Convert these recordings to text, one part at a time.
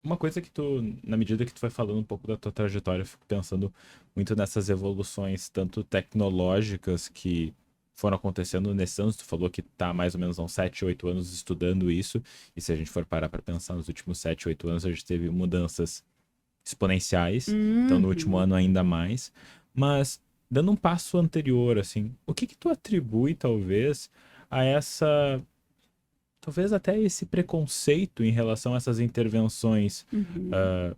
Uma coisa que tu, na medida que tu vai falando um pouco da tua trajetória, eu fico pensando muito nessas evoluções, tanto tecnológicas que foram acontecendo nesses anos. Tu falou que tá mais ou menos há uns 7, 8 anos estudando isso, e se a gente for parar para pensar nos últimos 7, 8 anos, a gente teve mudanças exponenciais, então no último Uhum. ano ainda mais. Mas, dando um passo anterior, assim, o que que tu atribui, talvez, a essa talvez até esse preconceito em relação a essas intervenções Uhum. ah,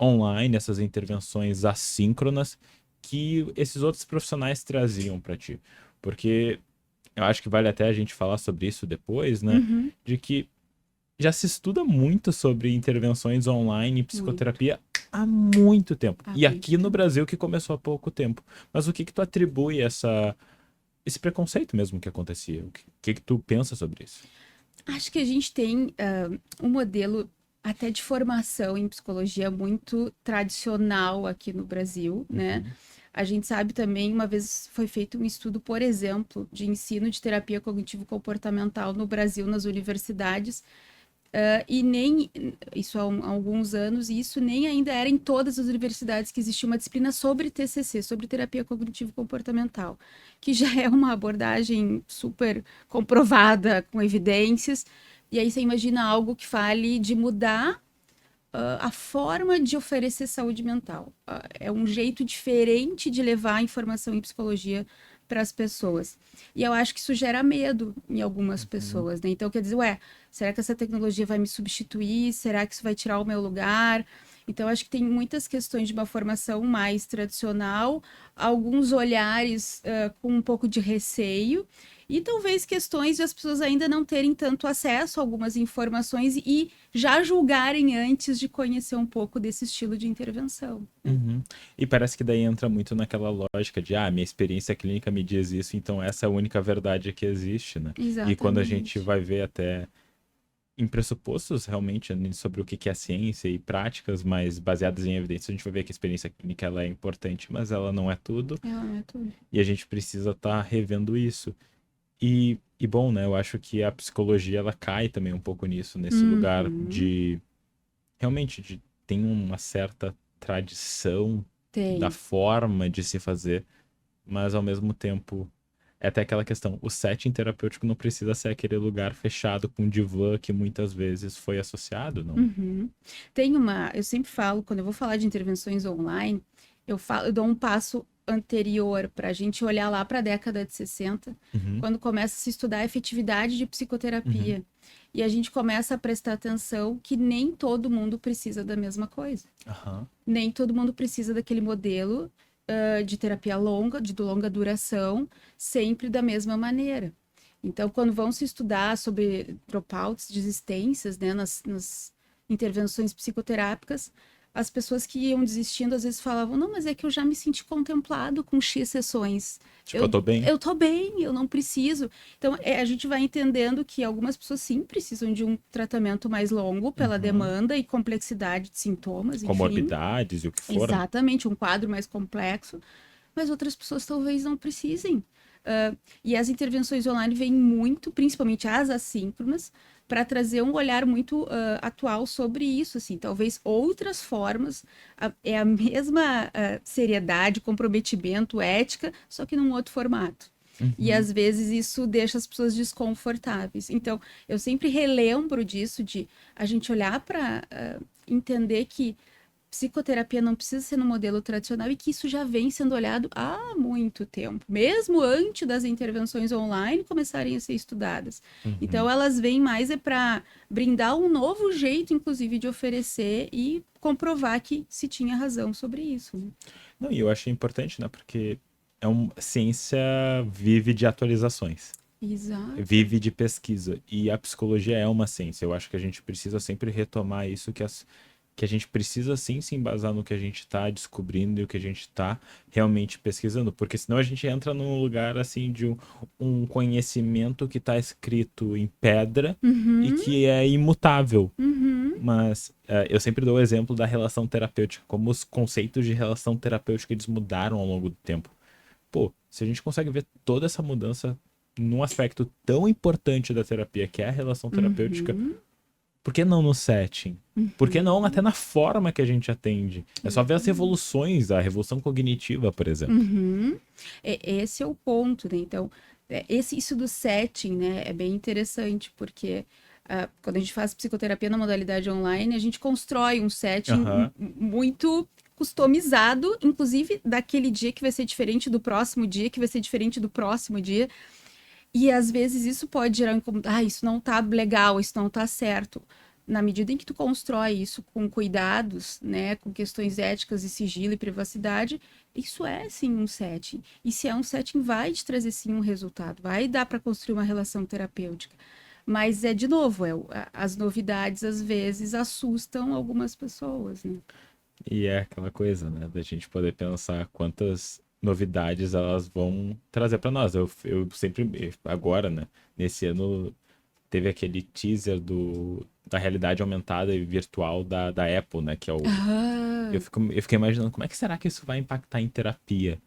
online, essas intervenções assíncronas que esses outros profissionais traziam para ti. Porque eu acho que vale até a gente falar sobre isso depois, né? Uhum. De que já se estuda muito sobre intervenções online e Muito. psicoterapia há muito tempo. Há E muito aqui no tempo. Brasil que começou há pouco tempo. Mas o que que tu atribui esse preconceito mesmo que acontecia? O que que tu pensa sobre isso? Acho que a gente tem um modelo até de formação em psicologia muito tradicional aqui no Brasil, né? Uhum, A gente sabe também, uma vez foi feito um estudo, por exemplo, de ensino de terapia cognitivo-comportamental no Brasil, nas universidades, e nem, isso há alguns anos, e isso nem ainda era em todas as universidades que existia uma disciplina sobre TCC, sobre terapia cognitivo-comportamental, que já é uma abordagem super comprovada, com evidências, e aí você imagina algo que fale de mudar a forma de oferecer saúde mental. É um jeito diferente de levar a informação em psicologia para as pessoas. E eu acho que isso gera medo em algumas uhum. pessoas, né? Então, quer dizer, ué, será que essa tecnologia vai me substituir? Será que isso vai tirar o meu lugar? Então, acho que tem muitas questões de uma formação mais tradicional, alguns olhares com um pouco de receio, e talvez questões de as pessoas ainda não terem tanto acesso a algumas informações e já julgarem antes de conhecer um pouco desse estilo de intervenção, né? Uhum. E parece que daí entra muito naquela lógica de, minha experiência clínica me diz isso, então essa é a única verdade que existe, né? E quando a gente Exatamente. vai ver até em pressupostos realmente sobre o que que é ciência e práticas mais baseadas em evidências, a gente vai ver que a experiência clínica ela é importante, mas ela não é tudo, Ela não é tudo. e a gente precisa estar revendo isso. E bom, né? Eu acho que a psicologia ela cai também um pouco nisso, nesse lugar Uhum. de realmente tem uma certa tradição da Tem. forma de se fazer, mas ao mesmo tempo é até aquela questão, o setting terapêutico não precisa ser aquele lugar fechado com divã que muitas vezes foi associado, não? Uhum. Tem uma. Eu sempre falo, quando eu vou falar de intervenções online, eu dou um passo anterior para a gente olhar lá para a década de 60, Uhum, quando começa a se estudar a efetividade de uhum, psicoterapia. E a gente começa a prestar atenção que nem todo mundo precisa da mesma coisa. aham, Nem todo mundo precisa daquele modelo de terapia longa, de longa duração, sempre da mesma maneira. Então, quando vão se estudar sobre dropouts, desistências, né, nas intervenções psicoterápicas, as pessoas que iam desistindo às vezes falavam: não, mas é que eu já me senti contemplado com X sessões. tipo, eu tô bem. Eu tô bem, eu não preciso. Então, a gente vai entendendo que algumas pessoas sim precisam de um tratamento mais longo pela Uhum. demanda e complexidade de sintomas, enfim. Comorbidades e o que for, né? Exatamente, um quadro mais complexo, mas outras pessoas talvez não precisem. E as intervenções online vêm muito, principalmente as assíncronas, para trazer um olhar muito atual sobre isso, assim, talvez outras formas, é a mesma seriedade, comprometimento, ética, só que num outro formato. E Uhum. às vezes isso deixa as pessoas desconfortáveis. Então, eu sempre relembro disso, de a gente olhar para entender que psicoterapia não precisa ser no modelo tradicional e que isso já vem sendo olhado há muito tempo, mesmo antes das intervenções online começarem a ser estudadas. Então, Uhum. elas vêm mais para brindar um novo jeito, inclusive, de oferecer e comprovar que se tinha razão sobre isso, né? Não, e eu achei importante, né? Porque ciência vive de atualizações. Exato. Vive de pesquisa. E a psicologia é uma ciência. Eu acho que a gente precisa sempre retomar isso, que a gente precisa sim se embasar no que a gente está descobrindo e o que a gente está realmente pesquisando. Porque senão a gente entra num lugar assim de um conhecimento que está escrito em pedra e Uhum, que é imutável. uhum, Mas eu sempre dou o exemplo da relação terapêutica, como os conceitos de relação terapêutica eles mudaram ao longo do tempo. Pô, se a gente consegue ver toda essa mudança num aspecto tão importante da terapia, que é a relação terapêutica, uhum. Por que não no setting? Por que não até na forma que a gente atende? É só ver as revoluções, a revolução cognitiva, por exemplo. Uhum. Esse é o ponto, né? Então, isso do setting, né, é bem interessante, porque quando a gente faz psicoterapia na modalidade online, a gente constrói um setting Aham. muito customizado, inclusive daquele dia que vai ser diferente do próximo dia, que vai ser diferente do próximo dia. E às vezes isso pode gerar um incômodo. Ah, isso não tá legal, isso não tá certo. Na medida em que tu constrói isso com cuidados, né, com questões éticas e sigilo e privacidade, isso é sim um setting. E se é um setting, vai te trazer sim um resultado, vai dar para construir uma relação terapêutica. Mas é de novo, as novidades às vezes assustam algumas pessoas, né? E é aquela coisa, né? Da gente poder pensar quantas novidades elas vão trazer para nós. Eu sempre, agora, né? Nesse ano, teve aquele teaser da realidade aumentada e virtual da Apple, né? Que é o. Ah, Eu fiquei imaginando como é que será que isso vai impactar em terapia?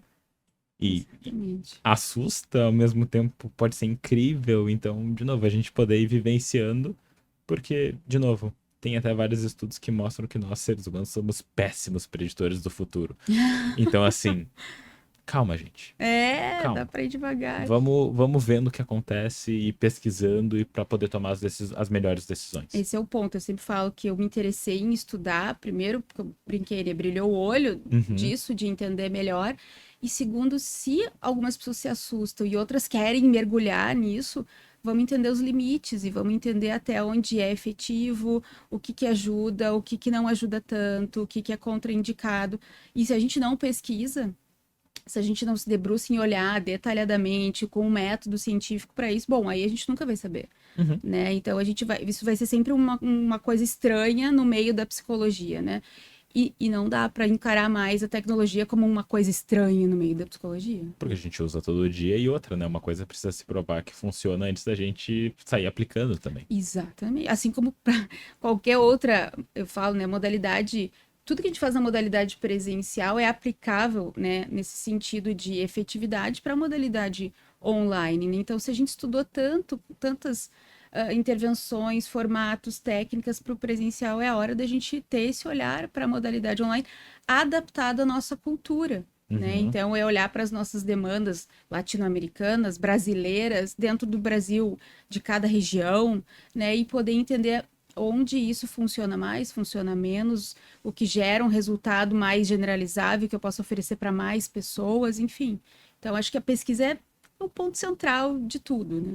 E exatamente. assusta, ao mesmo tempo pode ser incrível. Então, de novo, a gente poder ir vivenciando, porque, de novo, tem até vários estudos que mostram que nós, seres humanos, somos péssimos preditores do futuro. Então, assim, calma, gente. Dá Calma. para ir devagar. Vamos vendo o que acontece e pesquisando e para poder tomar as melhores decisões. Esse é o ponto. Eu sempre falo que eu me interessei em estudar, primeiro, porque eu brinquei, né? Brilhou o olho Uhum. disso, de entender melhor. E segundo, se algumas pessoas se assustam e outras querem mergulhar nisso, vamos entender os limites e vamos entender até onde é efetivo, o que que ajuda, o que que não ajuda tanto, o que que é contraindicado. E se a gente não pesquisa, se a gente não se debruça em olhar detalhadamente com um método científico para isso, bom, aí a gente nunca vai saber, Uhum. né? Então isso vai ser sempre uma coisa estranha no meio da psicologia, né? E não dá para encarar mais a tecnologia como uma coisa estranha no meio da psicologia. Porque a gente usa todo dia e outra, né? Uma coisa precisa se provar que funciona antes da gente sair aplicando também. Exatamente. Assim como para qualquer outra, eu falo, né, modalidade, tudo que a gente faz na modalidade presencial é aplicável, né, nesse sentido de efetividade para a modalidade online, né? Então, se a gente estudou tantas intervenções, formatos, técnicas para o presencial, é a hora da gente ter esse olhar para a modalidade online adaptada à nossa cultura. Né? Uhum. Então, é olhar para as nossas demandas latino-americanas, brasileiras, dentro do Brasil, de cada região, né? E poder entender onde isso funciona mais, funciona menos, o que gera um resultado mais generalizável que eu posso oferecer para mais pessoas, enfim. Então, acho que a pesquisa é o ponto central de tudo, né?